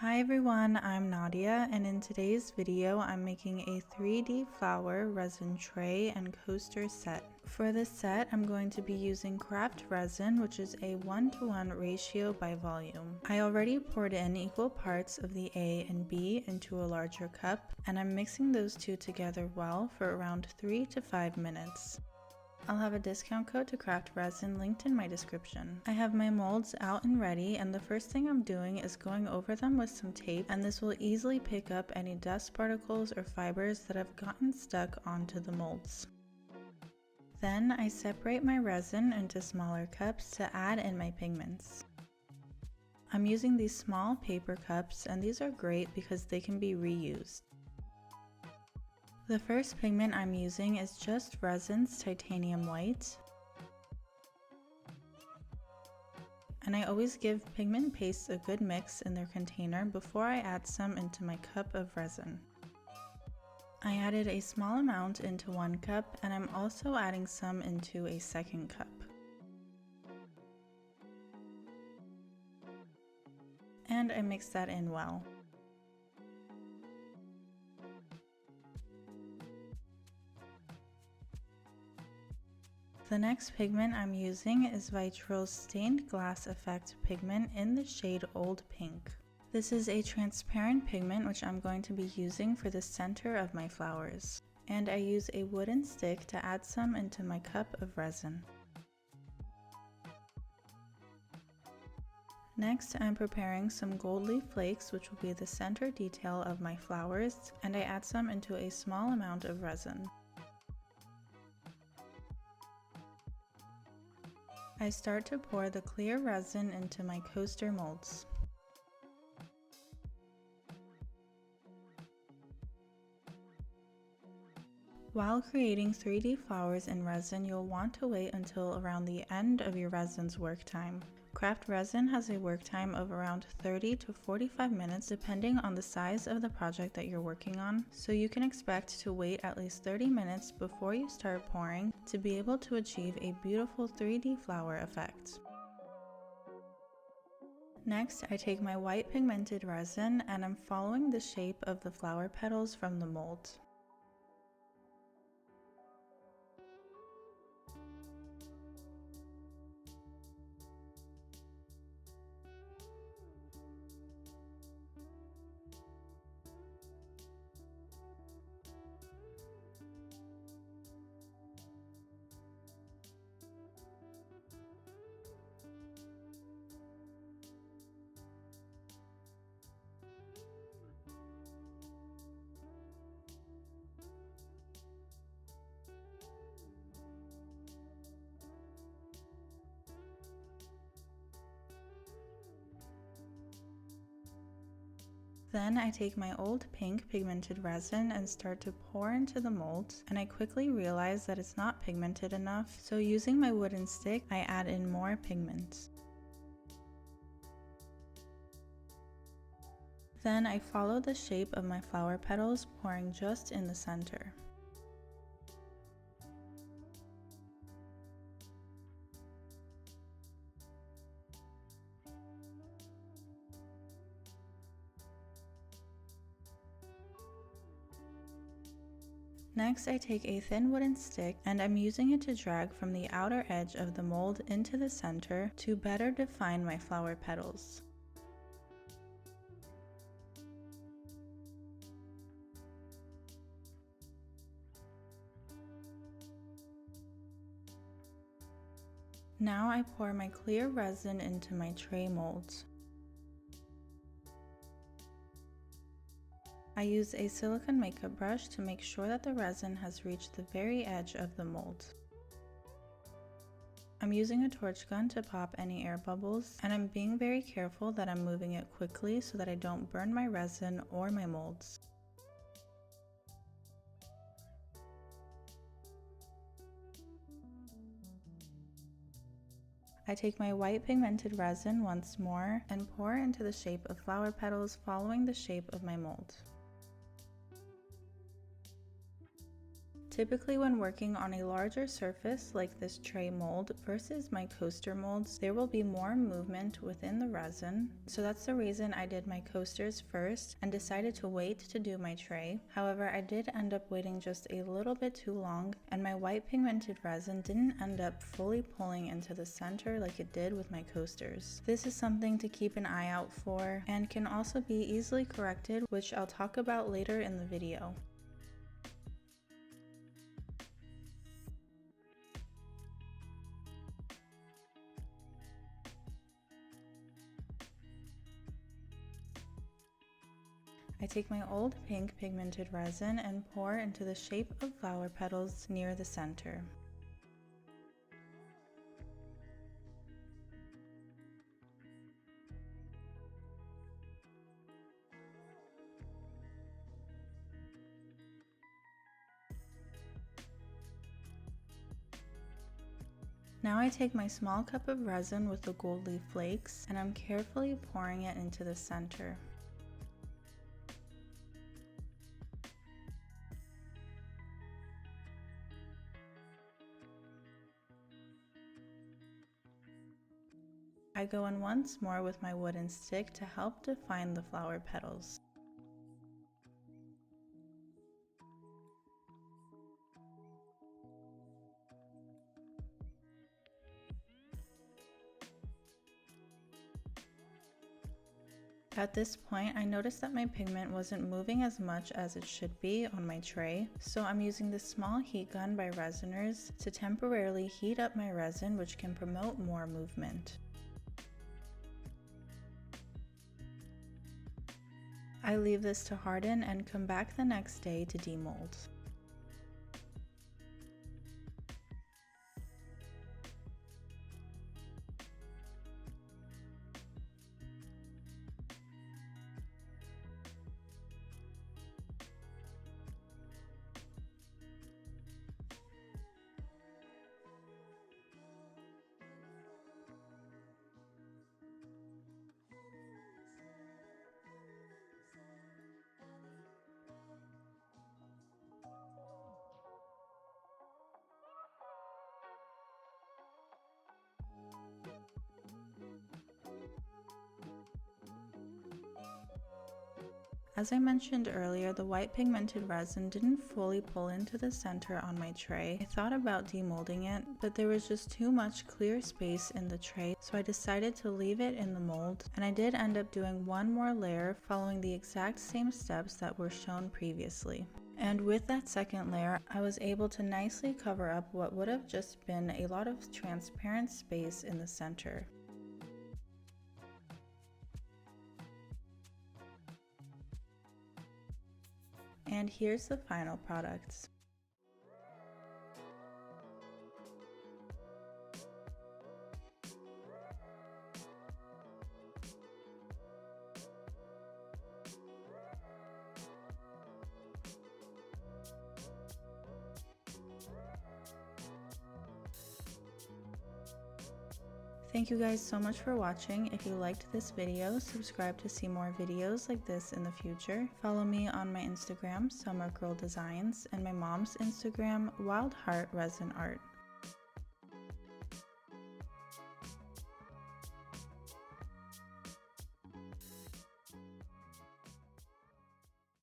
Hi everyone, I'm Nadia, and in today's video I'm making a 3D flower resin tray and coaster set. For this set I'm going to be using craft resin, which is a 1:1 ratio by volume. I already poured in equal parts of the A and B into a larger cup, and I'm mixing those two together well for around 3 to 5 minutes. I'll have a discount code to craft resin linked in my description. I have my molds out and ready, and the first thing I'm doing is going over them with some tape, and this will easily pick up any dust particles or fibers that have gotten stuck onto the molds. Then I separate my resin into smaller cups to add in my pigments. I'm using these small paper cups, and these are great because they can be reused. The first pigment I'm using is just Resin's Titanium White, and I always give pigment pastes a good mix in their container before I add some into my cup of resin. I added a small amount into one cup, and I'm also adding some into a second cup. And I mix that in well. The next pigment I'm using is Vitrol's Stained Glass Effect pigment in the shade Old Pink. This is a transparent pigment which I'm going to be using for the center of my flowers. And I use a wooden stick to add some into my cup of resin. Next, I'm preparing some gold leaf flakes, which will be the center detail of my flowers, and I add some into a small amount of resin. I start to pour the clear resin into my coaster molds. While creating 3D flowers in resin, you'll want to wait until around the end of your resin's work time. Craft resin has a work time of around 30 to 45 minutes depending on the size of the project that you're working on, so you can expect to wait at least 30 minutes before you start pouring to be able to achieve a beautiful 3D flower effect. Next, I take my white pigmented resin and I'm following the shape of the flower petals from the mold. Then I take my old pink pigmented resin and start to pour into the mold, and I quickly realize that it's not pigmented enough, so using my wooden stick, I add in more pigment. Then I follow the shape of my flower petals, pouring just in the center. Next, I take a thin wooden stick and I'm using it to drag from the outer edge of the mold into the center to better define my flower petals. Now I pour my clear resin into my tray molds. I use a silicone makeup brush to make sure that the resin has reached the very edge of the mold. I'm using a torch gun to pop any air bubbles, and I'm being very careful that I'm moving it quickly so that I don't burn my resin or my molds. I take my white pigmented resin once more and pour into the shape of flower petals following the shape of my mold. Typically when working on a larger surface like this tray mold versus my coaster molds, there will be more movement within the resin. So that's the reason I did my coasters first and decided to wait to do my tray. However, I did end up waiting just a little bit too long, and my white pigmented resin didn't end up fully pulling into the center like it did with my coasters. This is something to keep an eye out for and can also be easily corrected, which I'll talk about later in the video. I take my old pink pigmented resin and pour into the shape of flower petals near the center. Now I take my small cup of resin with the gold leaf flakes and I'm carefully pouring it into the center. I go in once more with my wooden stick to help define the flower petals. At this point, I noticed that my pigment wasn't moving as much as it should be on my tray, so I'm using this small heat gun by Resiners to temporarily heat up my resin, which can promote more movement. I leave this to harden and come back the next day to demold. As I mentioned earlier, the white pigmented resin didn't fully pull into the center on my tray. I thought about demolding it, but there was just too much clear space in the tray, so I decided to leave it in the mold, and I did end up doing one more layer following the exact same steps that were shown previously. And with that second layer, I was able to nicely cover up what would have just been a lot of transparent space in the center. And here's the final product. Thank you guys so much for watching. If you liked this video, subscribe to see more videos like this in the future. Follow me on my Instagram, Summer Girl Designs, and my mom's Instagram, Wild Heart Resin Art.